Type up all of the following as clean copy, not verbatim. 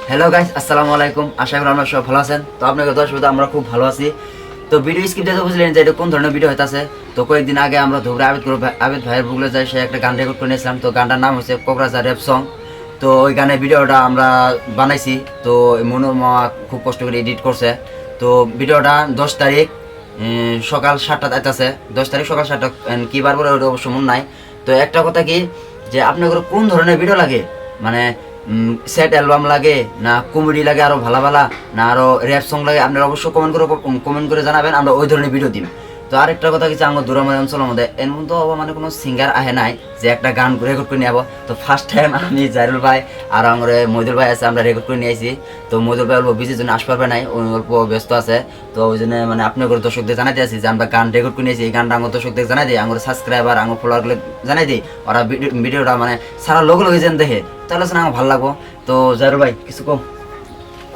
Hello guys, আসসালামু আলাইকুম। আশা করি আপনারা সব ভালো আছেন। তো আপনাদের দোয়া শুধু আমরা খুব ভালো আছি। তো ভিডিও স্কিপ দেখে বুঝলেন যে এটা কোন ধরনের ভিডিও হইতাছে। তো কয়েকদিন আগে আমরা ধুবড়ে আবিদ ভাইয়ের বুগলে যাই, সে একটা গান রেকর্ড করে নিয়েছিলাম। তো গানটার নাম হচ্ছে কোকরাঝার র্যাপ সং। তো ওই গানের ভিডিওটা আমরা বানাইছি। তো মনু মামা খুব কষ্ট করে এডিট করছে। তো ভিডিওটা 10 তারিখ সকাল 7টা আইতাছে। 10 তারিখ সকাল 7টা কি বার বলে ওটা অবশ্য মনে নাই। তো একটা কথা কি, যে আপনার কোন ধরনের ভিডিও লাগে, মানে সেট অ্যালবাম লাগে না কমেডি লাগে আরো ভালো ভালো, না আরো র্যাপ সং লাগে, আপনারা অবশ্যই কমেন্ট করে জানাবেন, আমরা ওই ধরনের ভিডিও দিন। তো আরেকটা কথা কিছু আমার দূরমায় অঞ্চলের মধ্যে এমন তো মানে কোনো সিঙ্গার আহে নাই যে একটা গান রেকর্ড করে নিয়ে যাবো। তো ফার্স্ট টাইম আমি জাইরুল ভাই আর আমার মইদুল ভাই আছে, আমরা রেকর্ড করে নিয়ে আসি। তো মইদুল ভাই অল্প বিজির জন্য আসতে পারবে নাই, অল্প ব্যস্ত আছে। তো ওই জন্য মানে আপনার দর্শকদের জানাই দিয়েছি যে আমরা গান রেকর্ড করে নিয়েছি। এই গানটা আমার দর্শকদের জানাই দিই, আমার সাবস্ক্রাইবার আমার ফলোয়ারগুলো জানাই দিই। ওরা ভিডিওটা মানে সারা লোক যেন দেখে, তাহলে আমার ভালো লাগবো। তো জাইরুল ভাই কিছু কম।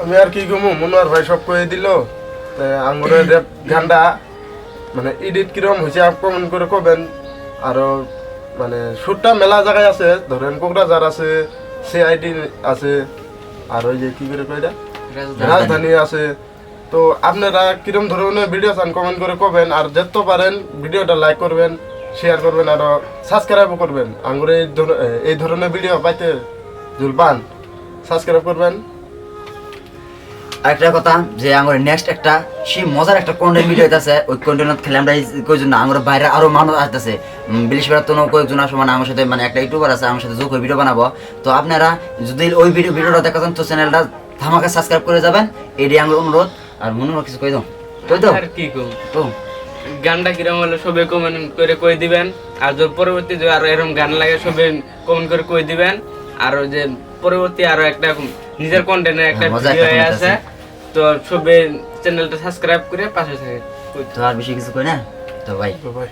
আমি আর কি কমু, মনোয়ার ভাই সব কয়ে দিল। আঙ্গুরে র্যাপ গানটা মানে এডিট কিরম হয়েছে কমেন্ট করে কবেন। আরো মানে শুটটা মেলা জায়গায় আছে, ধরেন কোকরাঝার আছে, সিআইডি আছে, আর ওই যে কি করে কয়টা রাজধানী আছে। তো আপনারা কিরম ধরনের ভিডিও চান কমেন্ট করে কবেন। আর যত পারেন ভিডিওটা লাইক করবেন, শেয়ার করবেন, আর সাবস্ক্রাইবও করবেন। আঙ্গুরে এই ধরনের ভিডিও পাইতে যদি পান সাবস্ক্রাইব করবেন। আরেকটা কথা, যে আমার নেক্সট একটা সেই মজার একটা কন্টেন্ট ভিডিও আছে, ওই কন্টেন্ট খেলে আমরা কয়েকজন আমার বাইরে আরো মানুষ আসতেছে, বিলিশ বেড়ার তো কয়েকজন আসবো, মানে আমার সাথে মানে একটা ইউটিউবার আছে, আমার সাথে যোগ ভিডিও বানাবো। তো আপনারা যদি ওই ভিডিওটা দেখা যান, তো চ্যানেলটা ধামাকা সাবস্ক্রাইব করে যাবেন, এটি আমার অনুরোধ। আর মনে কিছু কই দাও, কই দাও আর কি কম তো গানটা কিরম হলো সবাই কমেন্ট করে কই দিবেন। আর যদি পরবর্তী যে আরো এরকম গান লাগে সবাই কমেন্ট করে কই দিবেন। আর যে পরবর্তী আরো একটা নিজের কন্টেন্টের একটা ভিডিও আছে, তো সবাই চ্যানেলটা সাবস্ক্রাইব করে পাশে থাকে। তো আর বেশি কিছু কই না, তো ভাই ভাই